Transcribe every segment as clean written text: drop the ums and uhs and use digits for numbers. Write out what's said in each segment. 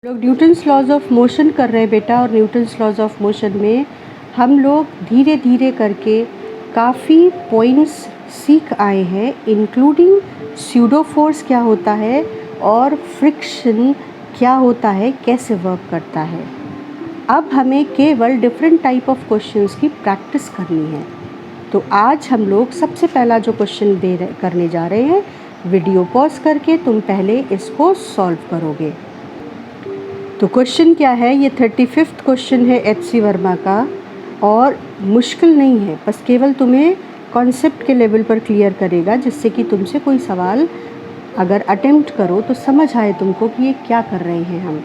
लोग Newton's laws of motion कर रहे हैं बेटा। और न्यूटन्स लॉज ऑफ मोशन में हम लोग धीरे धीरे करके काफ़ी पॉइंट्स सीख आए हैं, इंक्लूडिंग स्यूडो फोर्स क्या होता है और फ्रिक्शन क्या होता है, कैसे वर्क करता है। अब हमें केवल डिफरेंट टाइप ऑफ क्वेश्चंस की प्रैक्टिस करनी है। तो आज हम लोग सबसे पहला जो क्वेश्चन करने जा रहे हैं, वीडियो पॉज करके तुम पहले इसको सॉल्व करोगे। तो क्वेश्चन क्या है, ये 35वां क्वेश्चन है एच.सी. वर्मा का और मुश्किल नहीं है, बस केवल तुम्हें कॉन्सेप्ट के लेवल पर क्लियर करेगा, जिससे कि तुमसे कोई सवाल अगर अटेम्प्ट करो तो समझ आए तुमको कि ये क्या कर रहे हैं हम।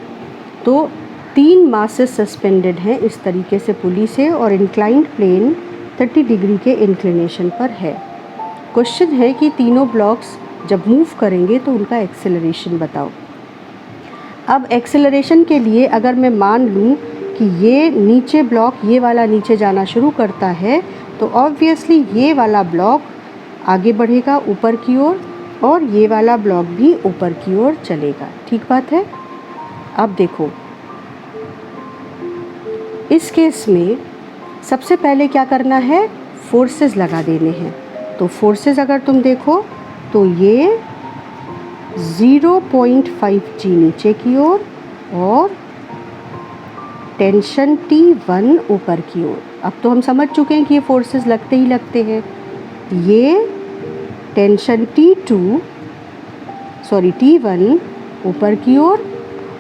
तो 3 मासेस सस्पेंडेड हैं इस तरीके से पुली से और इंक्लाइंड प्लेन 30 डिग्री के इंक्लिनेशन पर है। क्वेश्चन है कि तीनों ब्लॉक्स जब मूव करेंगे तो उनका एक्सेलरेशन बताओ। अब एक्सेलरेशन के लिए अगर मैं मान लूँ कि ये नीचे ब्लॉक ये वाला नीचे जाना शुरू करता है, तो ऑब्वियसली ये वाला ब्लॉक आगे बढ़ेगा ऊपर की ओर और ये वाला ब्लॉक भी ऊपर की ओर चलेगा। ठीक बात है। अब देखो, इस केस में सबसे पहले क्या करना है, फोर्सेस लगा देने हैं। तो फोर्सेस अगर तुम देखो तो ये 0.5 G नीचे की ओर और टेंशन T1 ऊपर की ओर। अब तो हम समझ चुके हैं कि ये फोर्सेस लगते ही लगते हैं। ये टेंशन T1 ऊपर की ओर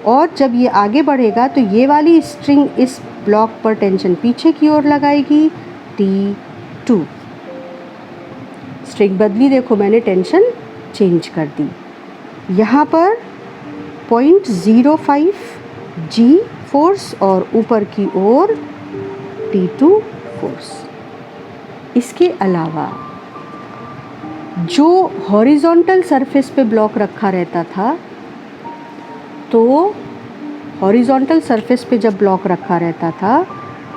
और जब ये आगे बढ़ेगा तो ये वाली स्ट्रिंग इस ब्लॉक पर टेंशन पीछे की ओर लगाएगी, T2। स्ट्रिंग बदली, देखो मैंने टेंशन चेंज कर दी। यहाँ पर 0.05 G फोर्स और ऊपर की ओर T2 फोर्स। इसके अलावा जो हॉरिजॉन्टल सरफेस पे ब्लॉक रखा रहता था, तो हॉरिजॉन्टल सरफेस पे जब ब्लॉक रखा रहता था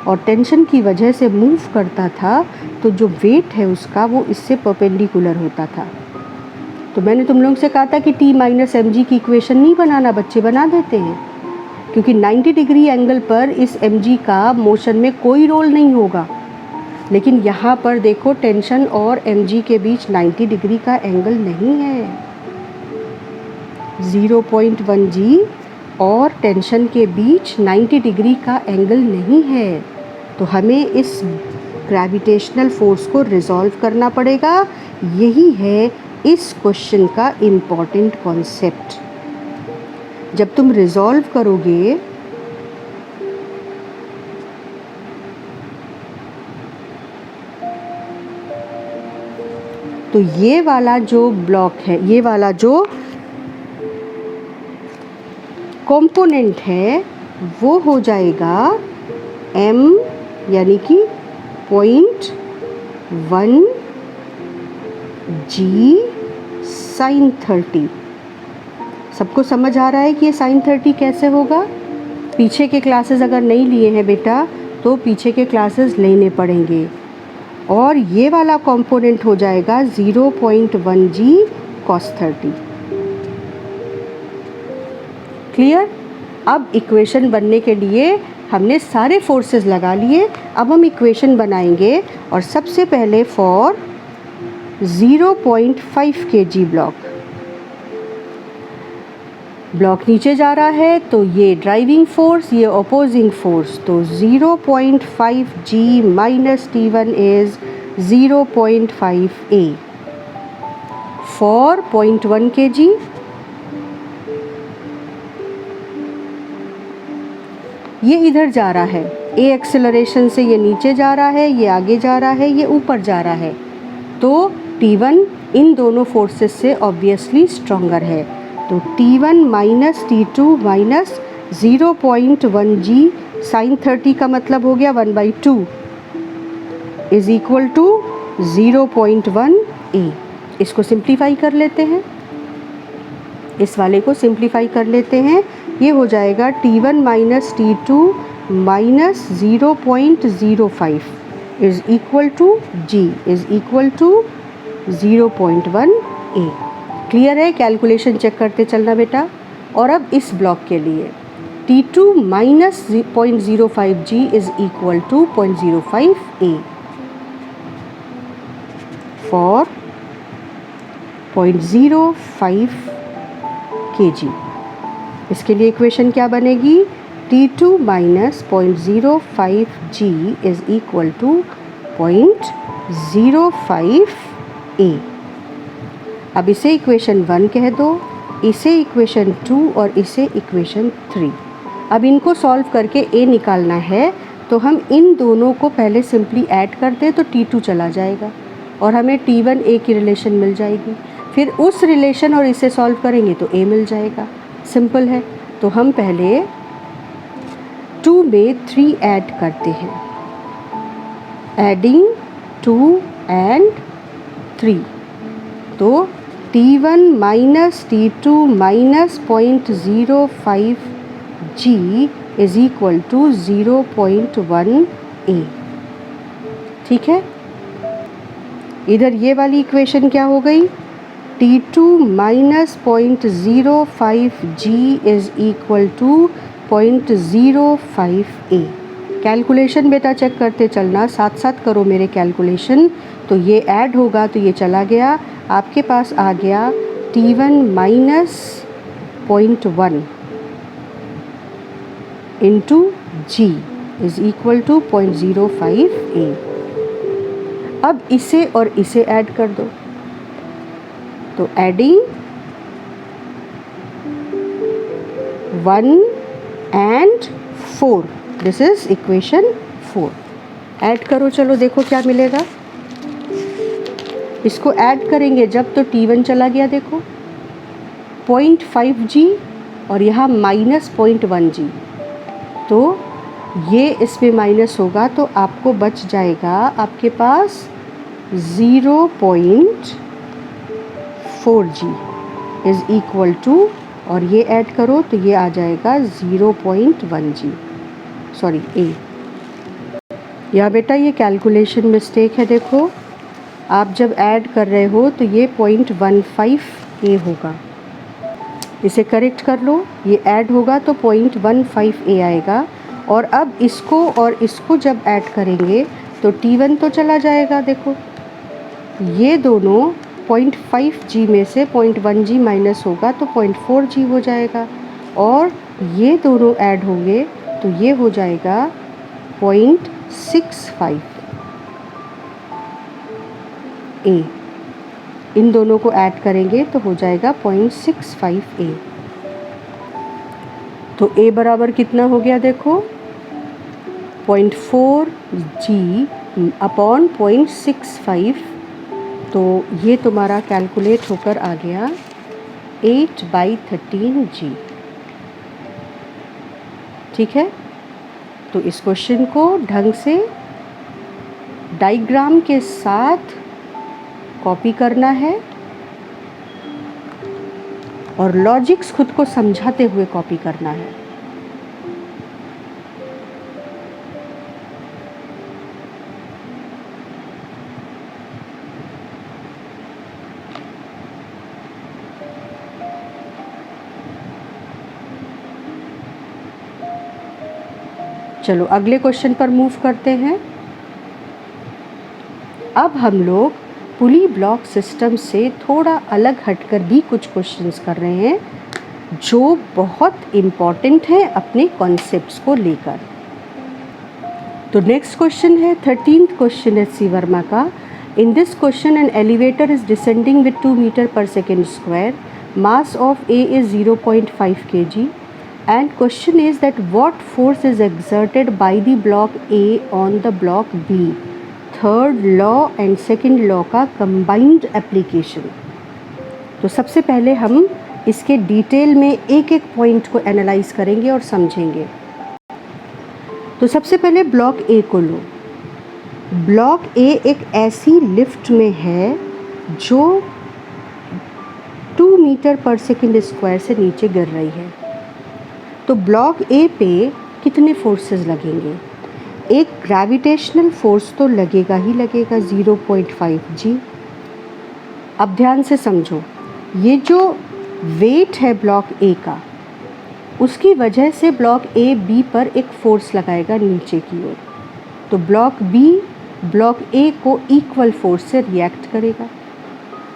और टेंशन की वजह से मूव करता था, तो जो वेट है उसका वो इससे परपेंडिकुलर होता था। तो मैंने तुम लोगों से कहा था कि T माइनस mg की इक्वेशन नहीं बनाना, बच्चे बना देते हैं, क्योंकि 90 डिग्री एंगल पर इस mg का मोशन में कोई रोल नहीं होगा। लेकिन यहाँ पर देखो, टेंशन और mg के बीच 90 डिग्री का एंगल नहीं है। 0.1 G और टेंशन के बीच 90 डिग्री का एंगल नहीं है। तो हमें इस ग्रेविटेशनल फोर्स को रिजॉल्व करना पड़ेगा। यही है इस क्वेश्चन का इम्पॉर्टेंट कॉन्सेप्ट। जब तुम रिजॉल्व करोगे तो ये वाला जो ब्लॉक है, ये वाला जो कंपोनेंट है वो हो जाएगा m यानी कि 0.1 G sin 30। सबको समझ आ रहा है कि ये sin 30 कैसे होगा? पीछे के क्लासेस अगर नहीं लिए हैं बेटा तो पीछे के क्लासेस लेने पड़ेंगे। और ये वाला कंपोनेंट हो जाएगा 0.1 G cos 30। क्लियर? अब इक्वेशन बनने के लिए हमने सारे फोर्सेस लगा लिए। अब हम इक्वेशन बनाएंगे और सबसे पहले फॉर 0.5 kg ब्लॉक नीचे जा रहा है, तो ये ड्राइविंग फोर्स, ये अपोजिंग फोर्स। तो 0.5 G minus T1 is 0.5 A for 0.1 kg। ये इधर जा रहा है, A एक्सेलरेशन से ये नीचे जा रहा है, ये आगे जा रहा है, ये ऊपर जा रहा है। तो T1 इन दोनों फोर्सेस से ऑब्वियसली स्ट्रॉन्गर है। तो T1 minus T2 minus 0.1 G sin 30 का मतलब हो गया 1/2 इज इक्वल टू 0.1 A। इसको सिंप्लीफाई कर लेते हैं, इस वाले को सिंप्लीफाई कर लेते हैं। ये हो जाएगा T1 minus T2 minus 0.05 is equal to G is equal to 0.1 A। Clear है? कैलकुलेशन चेक करते चलना बेटा। और अब इस ब्लॉक के लिए T2 minus 0.05 G is equal to 0.05 A for 0.05 kg। इसके लिए इक्वेशन क्या बनेगी? T2 minus 0.05 G is equal to 0.05 A। अब इसे इक्वेशन 1 कह दो, इसे इक्वेशन 2 और इसे इक्वेशन 3। अब इनको सॉल्व करके A निकालना है, तो हम इन दोनों को पहले सिंपली ऐड कर दें तो T2 चला जाएगा और हमें T1 A की रिलेशन मिल जाएगी। फिर उस रिलेशन और इसे सॉल्व करेंगे तो A मिल जाएगा। सिंपल है। तो हम पहले 2 में 3 ऐड करते हैं। एडिंग 2 एंड 3, तो T1 minus T2 minus 0.05 G is equal to 0.1 A। ठीक है। इधर ये वाली इक्वेशन क्या हो गई? T2 minus 0.05 G is equal to 0.05 A। Calculation बेटा चेक करते चलना, साथ साथ करो मेरे कैलकुलेशन। तो ये ऐड होगा तो ये चला गया, आपके पास आ गया T1 minus 0.1 into G is equal to 0.05 A। अब इसे और इसे ऐड कर दो, तो adding 1 and 4, this is equation 4। Add करो, चलो देखो क्या मिलेगा। इसको ऐड करेंगे जब तो T1 चला गया, देखो 0.5 G और यहाँ माइनस 0.1 G, तो ये इसमें माइनस होगा तो आपको बच जाएगा आपके पास 0.4 G इज इक्वल टू, और ये ऐड करो तो ये आ जाएगा 0.1 G, सॉरी A। या बेटा ये कैलकुलेशन मिस्टेक है, देखो आप जब ऐड कर रहे हो तो ये 0.15 A होगा, इसे करेक्ट कर लो। ये ऐड होगा तो 0.15 A आएगा, और अब इसको और इसको जब ऐड करेंगे तो T1 तो चला जाएगा। देखो ये दोनों 0.5 G में से 0.1 G माइनस होगा तो 0.4 G हो जाएगा, और ये दोनों ऐड होंगे तो ये हो जाएगा 0.65 A। इन दोनों को ऐड करेंगे तो हो जाएगा 0.65 A। तो A बराबर कितना हो गया? देखो 0.4 G अपॉन 0.65, तो ये तुम्हारा कैलकुलेट होकर आ गया 8/13 G। ठीक है। तो इस क्वेश्चन को ढंग से डायग्राम के साथ कॉपी करना है और लॉजिक्स खुद को समझाते हुए कॉपी करना है। चलो अगले क्वेश्चन पर मूव करते हैं। अब हम लोग पुली ब्लॉक सिस्टम से थोड़ा अलग हटकर भी कुछ क्वेश्चंस कर रहे हैं जो बहुत इम्पॉर्टेंट है अपने कॉन्सेप्ट्स को लेकर। तो नेक्स्ट क्वेश्चन है 13th क्वेश्चन है सी वर्मा का। In this question an elevator is descending with 2 metre per second square, mass of a is 0.5 kg, and question is that what force is exerted by the block A on the block B, third law and second law का combined application. तो सबसे पहले हम इसके detail में एक एक point को एनालाइज करेंगे और समझेंगे। तो सबसे पहले ब्लॉक ए को लो। ब्लॉक ए एक ऐसी लिफ्ट में है जो 2 मीटर पर सेकेंड स्क्वायर से नीचे गिर रही है। तो ब्लॉक ए पे कितने फोर्सेस लगेंगे? एक ग्रेविटेशनल फोर्स तो लगेगा ही लगेगा 0.5 G। अब ध्यान से समझो, ये जो वेट है ब्लॉक ए का उसकी वजह से ब्लॉक ए बी पर एक फोर्स लगाएगा नीचे की ओर। तो ब्लॉक बी ब्लॉक ए को इक्वल फोर्स से रिएक्ट करेगा।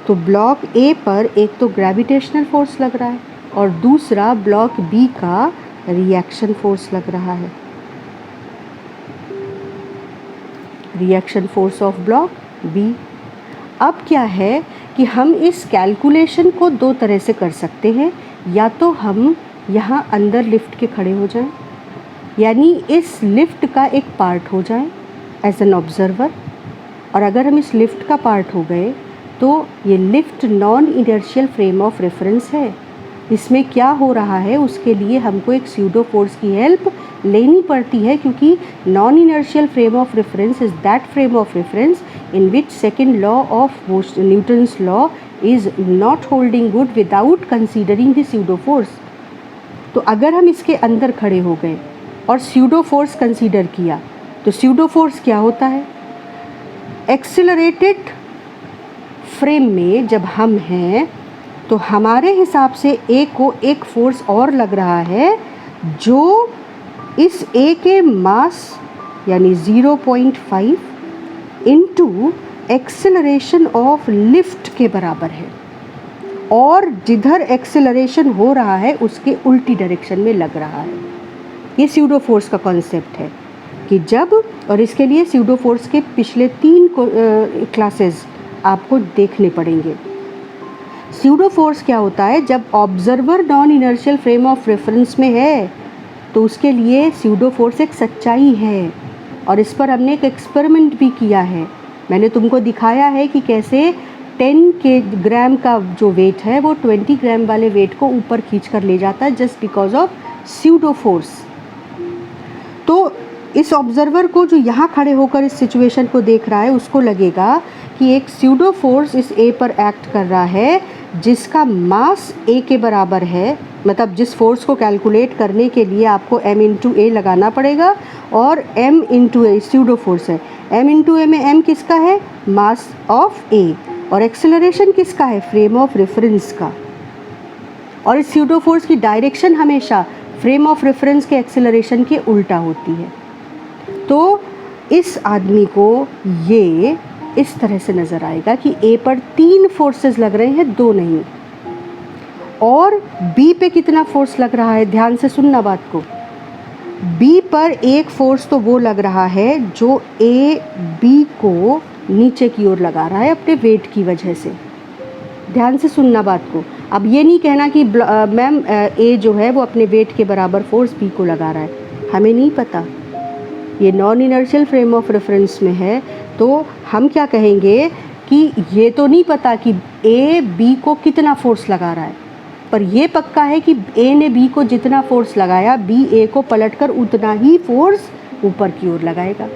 तो ब्लॉक ए पर एक तो ग्रेविटेशनल फोर्स लग रहा है और दूसरा ब्लॉक बी का रिएक्शन फोर्स लग रहा है, reaction force of block B. अब क्या है कि हम इस कैलकुलेशन को दो तरह से कर सकते हैं, या तो हम यहाँ अंदर लिफ्ट के खड़े हो जाएं, यानी इस लिफ्ट का एक पार्ट हो जाएं एज एन ऑब्जर्वर, और अगर हम इस लिफ्ट का पार्ट हो गए तो ये lift non inertial frame of reference है। इसमें क्या हो रहा है उसके लिए हमको एक स्यूडो फोर्स की हेल्प लेनी पड़ती है, क्योंकि non inertial frame of reference is that frame of reference in which second law of Newton's law is not holding good without considering the pseudo force. तो अगर हम इसके अंदर खड़े हो गए और स्यूडो फोर्स कंसीडर किया तो स्यूडो फोर्स क्या होता है? एक्सिलरेटेड फ्रेम में जब हम हैं तो हमारे हिसाब से ए को एक फोर्स और लग रहा है जो इस ए के मास यानी 0.5 इंटू एक्सिलरेशन ऑफ लिफ्ट के बराबर है, और जिधर एक्सिलरेशन हो रहा है उसके उल्टी डायरेक्शन में लग रहा है। ये स्यूडो फोर्स का कॉन्सेप्ट है कि जब, और इसके लिए स्यूडो फोर्स के पिछले 3 क्लासेस आपको देखने पड़ेंगे। स्यूडो फोर्स क्या होता है? जब observer non inertial frame of reference में है तो उसके लिए स्यूडो फोर्स एक सच्चाई है, और इस पर हमने एक एक्सपेरिमेंट भी किया है। मैंने तुमको दिखाया है कि कैसे 10 ग्राम का जो वेट है वो 20 ग्राम वाले वेट को ऊपर खींच कर ले जाता है just because of pseudo force. तो इस ऑब्जर्वर को जो यहाँ खड़े होकर इस सिचुएशन को देख रहा है उसको लगेगा कि एक स्यूडो फोर्स इस ए पर एक्ट कर रहा है जिसका मास ए के बराबर है, मतलब जिस फोर्स को कैलकुलेट करने के लिए आपको m इंटू ए लगाना पड़ेगा, और m इंटू ए स्यूडो फोर्स है। m इंटू ए में m किसका है? मास ऑफ ए, और एक्सेलरेशन किसका है? फ्रेम ऑफ रेफरेंस का। और इस स्यूडो फोर्स की डायरेक्शन हमेशा फ्रेम ऑफ रेफरेंस के एक्सेलरेशन के उल्टा होती है। तो इस आदमी को ये इस तरह से नज़र आएगा कि ए पर 3 फोर्सेस लग रहे हैं, 2 नहीं। और बी पे कितना फोर्स लग रहा है? ध्यान से सुनना बात को। बी पर एक फोर्स तो वो लग रहा है जो ए बी को नीचे की ओर लगा रहा है अपने वेट की वजह से। ध्यान से सुनना बात को। अब ये नहीं कहना कि मैम ए जो है वो अपने वेट के बराबर फोर्स बी को लगा रहा है, हमें नहीं पता, ये non inertial frame of reference में है। तो हम क्या कहेंगे कि ये तो नहीं पता कि ए बी को कितना फोर्स लगा रहा है, पर ये पक्का है कि ए ने बी को जितना फोर्स लगाया बी ए को पलटकर उतना ही फोर्स ऊपर की ओर लगाएगा।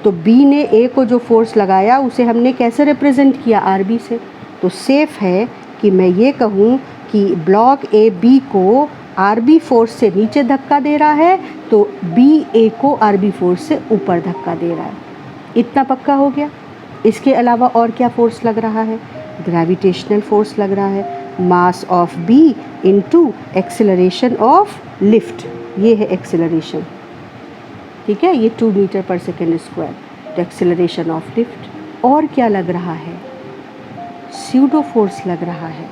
तो बी ने ए को जो फोर्स लगाया उसे हमने कैसे रिप्रेजेंट किया? आर बी से। तो सेफ है कि मैं ये कहूँ कि ब्लॉक ए बी को आर बी फोर्स से नीचे धक्का दे रहा है तो बी ए को आर बी फोर्स से ऊपर धक्का दे रहा है। इतना पक्का हो गया। इसके अलावा और क्या फोर्स लग रहा है? ग्रेविटेशनल फोर्स लग रहा है, mass of B into acceleration of lift, ये है एक्सेलरेशन, ठीक है, ये 2 मीटर पर सेकेंड स्क्वायर, तो एक्सेलरेशन ऑफ लिफ्ट। और क्या लग रहा है? स्यूडो फोर्स लग रहा है।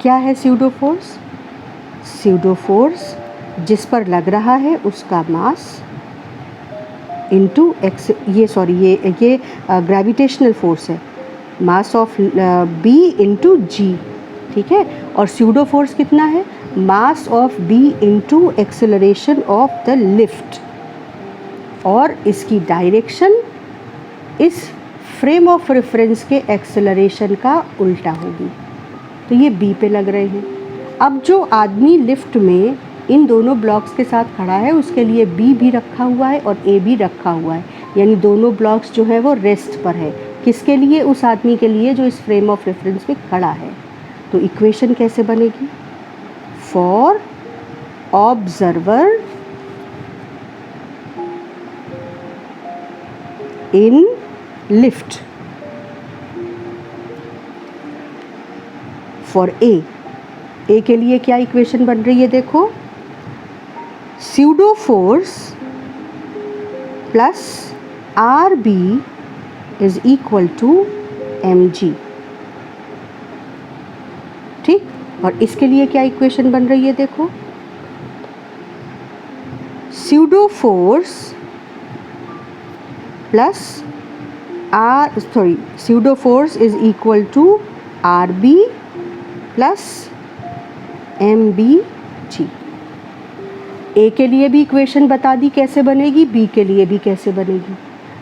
क्या है स्यूडो फोर्स? स्यूडो फोर्स जिस पर लग रहा है उसका मास इनटू ये ग्रेविटेशनल फोर्स है, mass of B into g, ठीक है। और स्यूडो फोर्स कितना है? Mass of B into acceleration of the lift, और इसकी डायरेक्शन इस फ्रेम ऑफ रेफरेंस के एक्सेलरेशन का उल्टा होगी। तो ये बी पे लग रहे हैं। अब जो आदमी लिफ्ट में इन दोनों ब्लॉक्स के साथ खड़ा है उसके लिए बी भी रखा हुआ है और ए भी रखा हुआ है, यानी दोनों ब्लॉक्स जो है वो रेस्ट पर है। किसके लिए? उस आदमी के लिए जो इस फ्रेम ऑफ रेफरेंस में खड़ा है। तो इक्वेशन कैसे बनेगी? For observer in lift, for a के लिए क्या इक्वेशन बन रही है? देखो, pseudo force plus RB is equal to mg। ठीक, और इसके लिए क्या इक्वेशन बन रही है देखो, pseudo force plus pseudo force is equal to RB plus mBg। ए के लिए भी इक्वेशन बता दी कैसे बनेगी, बी के लिए भी कैसे बनेगी।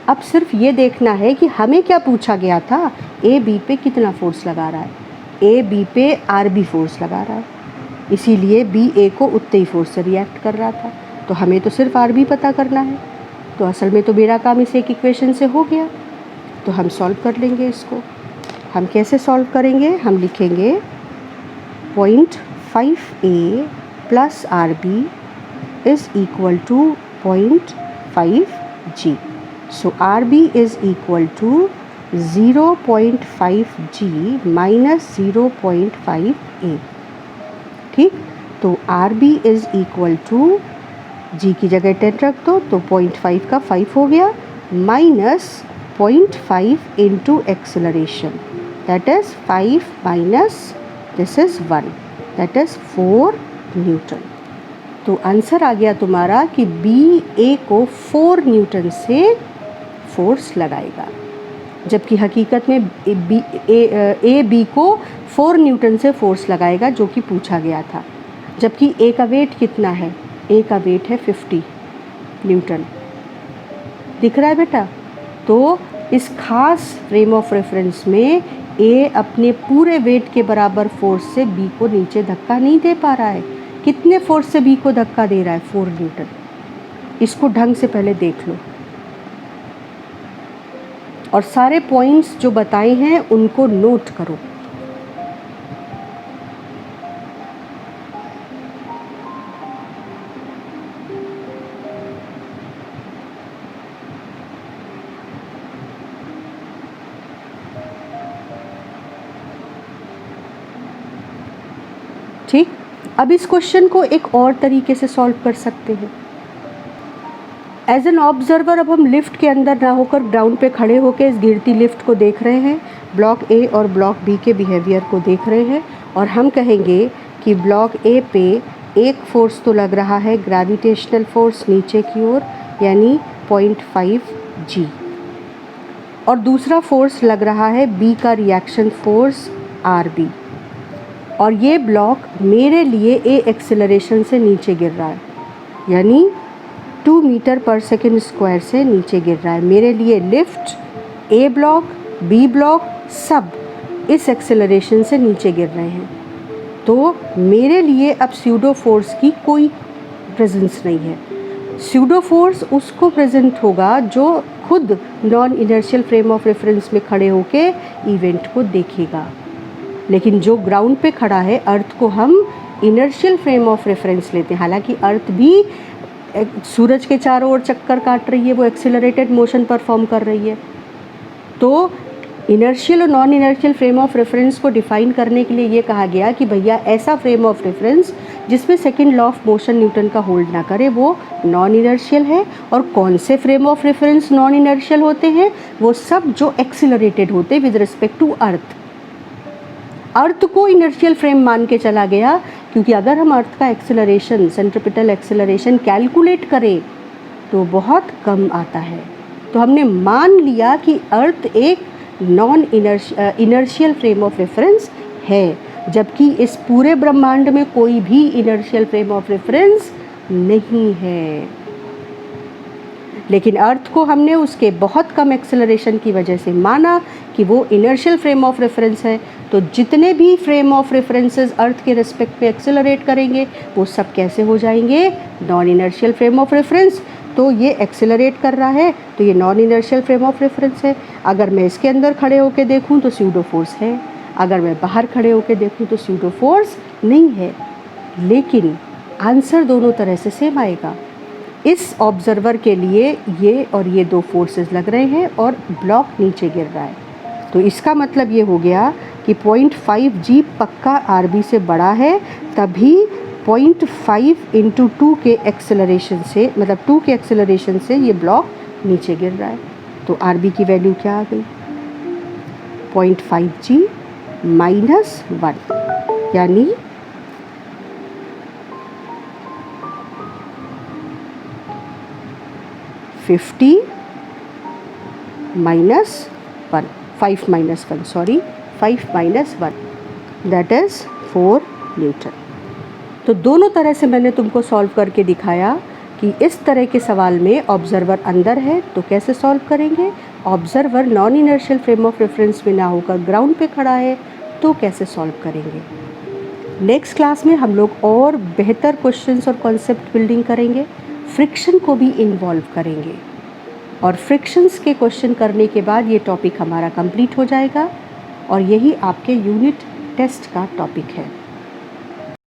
अब सिर्फ ये देखना है कि हमें क्या पूछा गया था, ए बी पे कितना फोर्स लगा रहा है, ए बी पे आर बी फोर्स लगा रहा है, इसीलिए बी ए को उतने ही फोर्स से रिएक्ट कर रहा था। तो हमें तो सिर्फ आर बी पता करना है, तो असल में तो मेरा काम इस एक इक्वेशन से हो गया। तो हम सॉल्व कर लेंगे इसको। हम कैसे सॉल्व करेंगे, हम लिखेंगे 0.5a plus R B is equal to 0.5g. So RB is equal to 0.5g minus 0.5a। ठीक, तो RB is equal to g की जगह 10 रख दो तो 0.5 का 5 हो गया, minus 0.5 into acceleration, that is 5 minus this is 1, that is 4 Newton. तो आंसर आ गया तुम्हारा कि बी ए को 4 न्यूटन से फोर्स लगाएगा, जबकि हकीकत में ए बी को 4 न्यूटन से फोर्स लगाएगा जो कि पूछा गया था। जबकि ए का वेट कितना है, ए का वेट है 50 न्यूटन, दिख रहा है बेटा। तो इस खास फ्रेम ऑफ रेफरेंस में ए अपने पूरे वेट के बराबर फोर्स से बी को नीचे धक्का नहीं दे पा रहा है। कितने फोर्स से बी को धक्का दे रहा है, 4 न्यूटन। इसको ढंग से पहले देख लो और सारे पॉइंट्स जो बताए हैं उनको नोट करो। ठीक, अब इस क्वेश्चन को एक और तरीके से सॉल्व कर सकते हैं। एज एन ऑब्जर्वर अब हम लिफ्ट के अंदर ना होकर ग्राउंड पे खड़े होकर इस गिरती लिफ्ट को देख रहे हैं, ब्लॉक ए और ब्लॉक बी के बिहेवियर को देख रहे हैं, और हम कहेंगे कि ब्लॉक ए पे एक फोर्स तो लग रहा है ग्रेविटेशनल फोर्स नीचे की ओर, यानी 0.5g, और दूसरा फोर्स लग रहा है बी का रिएक्शन फोर्स RB, और ये ब्लॉक मेरे लिए ए एक्सेलरेशन से नीचे गिर रहा है, यानी 2 मीटर पर सेकेंड स्क्वायर से नीचे गिर रहा है। मेरे लिए lift A block B block सब इस एक्सेलरेशन से नीचे गिर रहे हैं। तो मेरे लिए अब स्यूडो फोर्स की कोई प्रेजेंस नहीं है। स्यूडो फोर्स उसको प्रेजेंट होगा जो खुद non inertial frame of reference में खड़े होके इवेंट को देखेगा। लेकिन जो ग्राउंड पे खड़ा है, अर्थ को हम इनर्शियल फ्रेम ऑफ रेफरेंस लेते हैं। हालांकि अर्थ भी सूरज के चारों ओर चक्कर काट रही है, वो एक्सेलरेटेड मोशन परफॉर्म कर रही है। तो इनर्शियल और non inertial frame of reference को डिफाइन करने के लिए ये कहा गया कि भैया ऐसा फ्रेम ऑफ रेफरेंस जिसमें second law of motion Newton का होल्ड ना करे वो नॉन इनर्शियल है। और कौन से frame of reference non inertial होते हैं, वो सब जो एक्सेलरेटेड होते विद रिस्पेक्ट टू अर्थ। अर्थ को इनर्शियल फ्रेम मान के चला गया, क्योंकि अगर हम अर्थ का एक्सेलरेशन, सेंट्रिपिटल एक्सेलरेशन कैलकुलेट करें तो बहुत कम आता है। तो हमने मान लिया कि अर्थ एक non inertial frame of reference है, जबकि इस पूरे ब्रह्मांड में कोई भी इनर्शियल फ्रेम ऑफ रेफरेंस नहीं है। लेकिन अर्थ को हमने उसके बहुत कम एक्सेलरेशन की वजह से माना कि वो इनर्शियल फ्रेम ऑफ रेफरेंस है। तो जितने भी फ्रेम ऑफ रेफरेंसेस अर्थ के रिस्पेक्ट में एक्सेलरेट करेंगे वो सब कैसे हो जाएंगे, non inertial frame of reference. तो ये एक्सेलरेट कर रहा है तो ये non inertial frame of reference है। अगर मैं इसके अंदर खड़े होकर देखूं तो स्यूडो फोर्स है, अगर मैं बाहर खड़े होकर देखूं तो स्यूडो फोर्स नहीं है। लेकिन आंसर दोनों तरह से सेम आएगा। इस ऑब्जर्वर के लिए ये और ये दो फोर्सेस लग रहे हैं और ब्लॉक नीचे गिर रहा है। तो इसका मतलब ये हो गया कि 0.5g पक्का RB से बड़ा है, तभी 0.5 इंटू 2 के एक्सेलरेशन से, मतलब 2 के एक्सेलरेशन से ये ब्लॉक नीचे गिर रहा है। तो आर बी की वैल्यू क्या आ गई? 0.5g माइनस 1, यानी 50 minus 1, 5 minus 1, sorry 5 minus 1, that is 4 Newton. तो दोनों तरह से मैंने तुमको सॉल्व करके दिखाया कि इस तरह के सवाल में ऑब्जर्वर अंदर है तो कैसे सॉल्व करेंगे, observer non inertial frame of reference में ना होकर ग्राउंड पे खड़ा है तो कैसे सॉल्व करेंगे। नेक्स्ट क्लास में हम लोग और बेहतर क्वेश्चंस और कॉन्सेप्ट बिल्डिंग करेंगे, फ्रिक्शन को भी इन्वॉल्व करेंगे और फ्रिक्शंस के क्वेश्चन करने के बाद ये टॉपिक हमारा कंप्लीट हो जाएगा और यही आपके यूनिट टेस्ट का टॉपिक है।